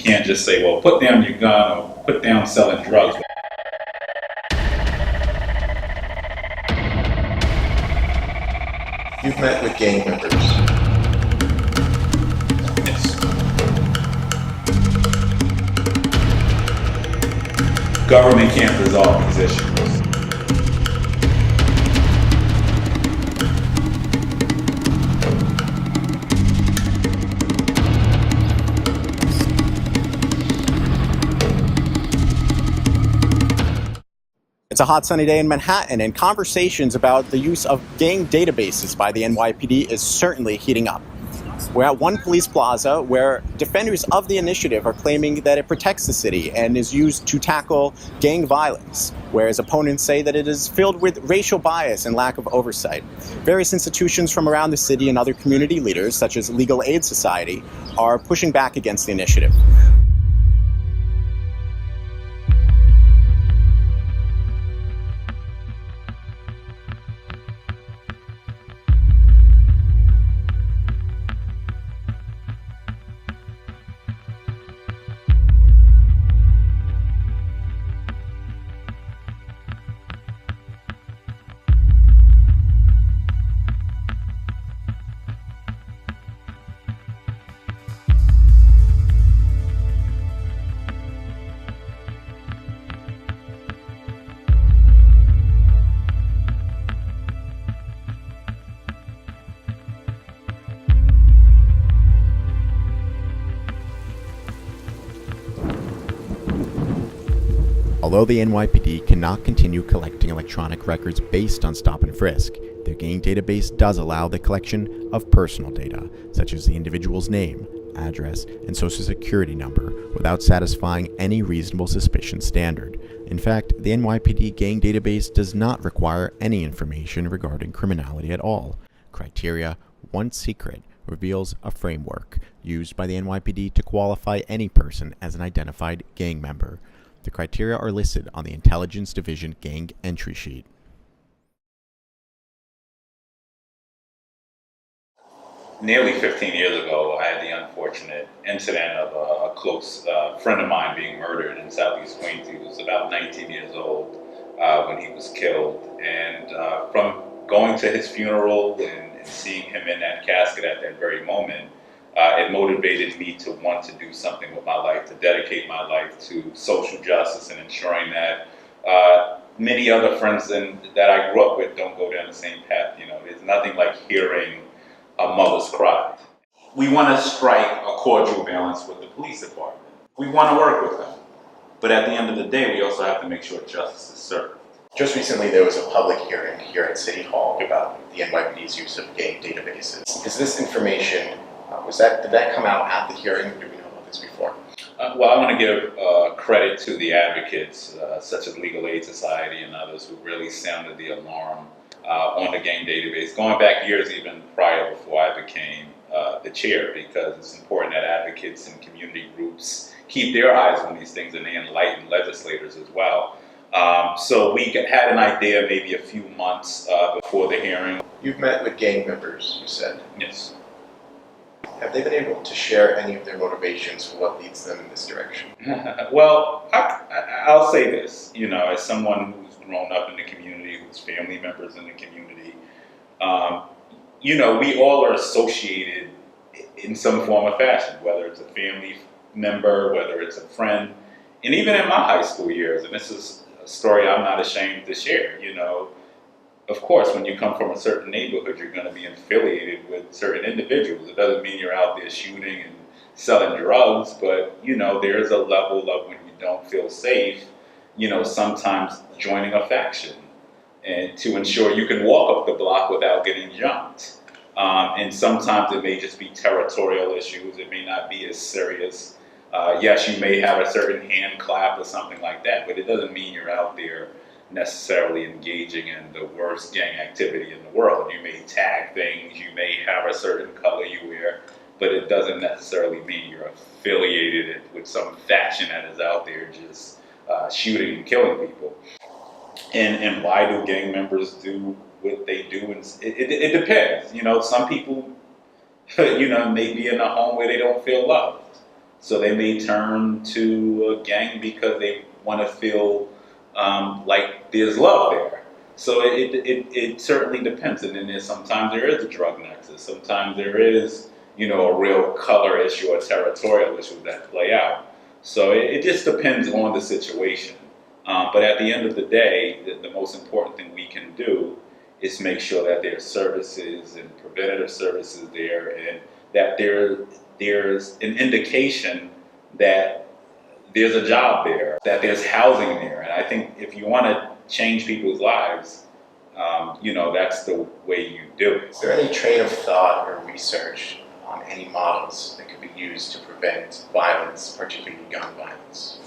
can't just say, well, put down your gun or put down selling drugs. You've met with gang members. Yes. Government can't resolve these issues. It's a hot sunny day in Manhattan, and conversations about the use of gang databases by the NYPD is certainly heating up. We're at one police plaza where defenders of the initiative are claiming that it protects the city and is used to tackle gang violence, whereas opponents say that it is filled with racial bias and lack of oversight. Various institutions from around the city and other community leaders, such as Legal Aid Society, are pushing back against the initiative. Although the NYPD cannot continue collecting electronic records based on stop and frisk, their gang database does allow the collection of personal data, such as the individual's name, address, and social security number, without satisfying any reasonable suspicion standard. In fact, the NYPD gang database does not require any information regarding criminality at all. Criteria, once secret, reveals a framework used by the NYPD to qualify any person as an identified gang member. The criteria are listed on the Intelligence Division gang entry sheet. Nearly 15 years ago, I had the unfortunate incident of a close friend of mine being murdered in Southeast Queens. He was about 19 years old when he was killed. And from going to his funeral and seeing him in that casket at that very moment, it motivated me to want to do something with my life, to dedicate my life to social justice and ensuring that many other friends that I grew up with don't go down the same path. You know, there's nothing like hearing a mother's cry. We want to strike a cordial balance with the police department. We want to work with them. But at the end of the day, we also have to make sure justice is served. Just recently, there was a public hearing here at City Hall about the NYPD's use of gang databases. Is this information, did that come out at the hearing, or did we know about this before? Well, I want to give credit to the advocates, such as Legal Aid Society and others, who really sounded the alarm on the gang database, going back years even prior before I became the chair, because it's important that advocates and community groups keep their eyes on these things and they enlighten legislators as well. So we had an idea maybe a few months before the hearing. You've met with gang members, you said. Yes. Have they been able to share any of their motivations for what leads them in this direction? Well, I'll say this, you know, as someone who's grown up in the community, whose family members in the community, you know, we all are associated in some form or fashion, whether it's a family member, whether it's a friend, and even in my high school years, and this is a story I'm not ashamed to share, you know, of course, when you come from a certain neighborhood, you're going to be affiliated with certain individuals. It doesn't mean you're out there shooting and selling drugs, but, you know, there's a level of when you don't feel safe, you know, sometimes joining a faction and to ensure you can walk up the block without getting jumped. And sometimes it may just be territorial issues. It may not be as serious. Yes, you may have a certain hand clap or something like that, but it doesn't mean you're out there necessarily engaging in the worst gang activity in the world. You may tag things, you may have a certain color you wear, but it doesn't necessarily mean you're affiliated with some faction that is out there just shooting and killing people. And why do gang members do what they do? And it depends. You know, some people, you know, may be in a home where they don't feel loved. So they may turn to a gang because they want to feel like there's love there. So it certainly depends. And then sometimes there is a drug nexus. Sometimes there is, a real color issue or territorial issue that play out. So it just depends on the situation. But at the end of the day, the most important thing we can do is make sure that there's services and preventative services there, and that there's an indication that there's a job there, that there's housing there. And I think if you want to change people's lives, that's the way you do it. Is there any train of thought or research on any models that could be used to prevent violence, particularly gun violence?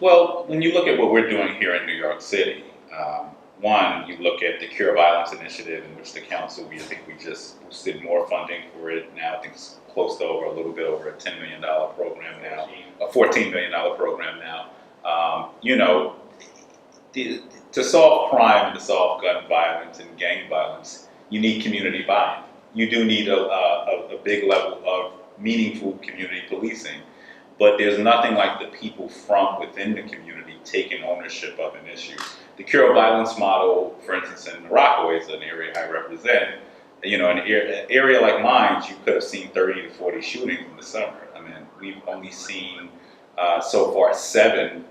Well, when you look at what we're doing here in New York City, one, you look at the Cure Violence Initiative, in which the council, I think we just boosted more funding for it. Now I think it's close to a little bit over a $10 million program now, a $14 million program now. To solve crime and to solve gun violence and gang violence, you need community buy-in. You do need a big level of meaningful community policing, but there's nothing like the people from within the community taking ownership of an issue. The Cure Violence model, for instance, in Rockaway is an area I represent. An area like mine, you could have seen 30 to 40 shootings in the summer. I mean, we've only seen so far 7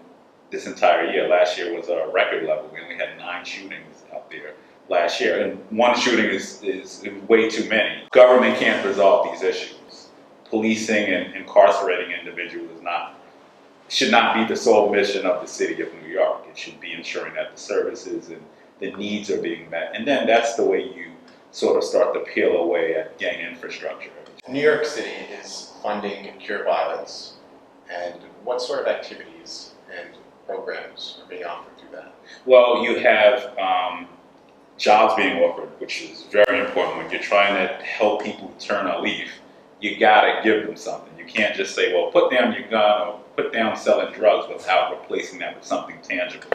this entire year. Last year was a record level. We only had 9 shootings out there last year, and 1 shooting is way too many. Government can't resolve these issues. Policing and incarcerating individuals should not be the sole mission of the city of New York. It should be ensuring that the services and the needs are being met. And then that's the way you sort of start to peel away at gang infrastructure. New York City is funding Cure Violence, and what sort of activities and programs are being offered through that? Well, you have jobs being offered, which is very important. When you're trying to help people turn a leaf, you gotta give them something. You can't just say, well, put down your gun or put down selling drugs without replacing that with something tangible.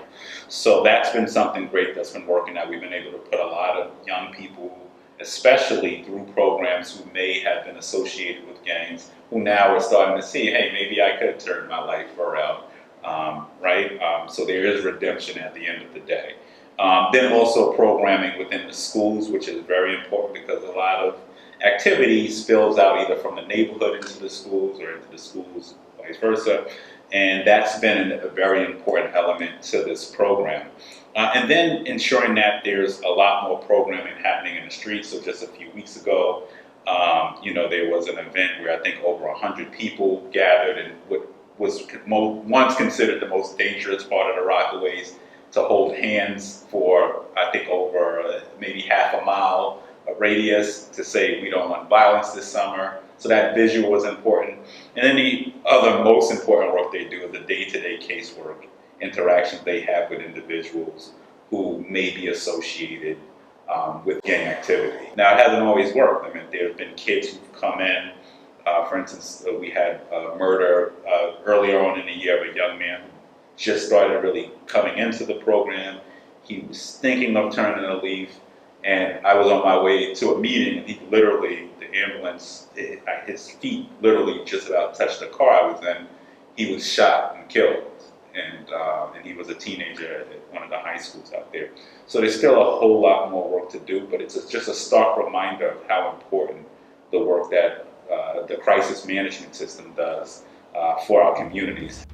So that's been something great that's been working out. We've been able to put a lot of young people, especially through programs who may have been associated with gangs, who now are starting to see, hey, maybe I could turn my life around, right? So there is redemption at the end of the day. Then also programming within the schools, which is very important because a lot of activity spills out either from the neighborhood into the schools or into the schools, vice versa. And that's been a very important element to this program. And then ensuring that there's a lot more programming happening in the streets. So just a few weeks ago, there was an event where I think over 100 people gathered in what was once considered the most dangerous part of the Rockaways, to hold hands for, I think, over maybe half a mile radius to say we don't want violence this summer. So that visual was important. And then the other most important work they do is the day-to-day casework interactions they have with individuals who may be associated with gang activity. Now, it hasn't always worked. I mean, there have been kids who've come in. For instance, we had a murder earlier on in the year of a young man who just started really coming into the program. He was thinking of turning a leaf, and I was on my way to a meeting, and the ambulance, his feet literally just about touched the car I was in. He was shot and killed, and he was a teenager at one of the high schools out there. So there's still a whole lot more work to do, but it's just a stark reminder of how important the work that the crisis management system does for our communities.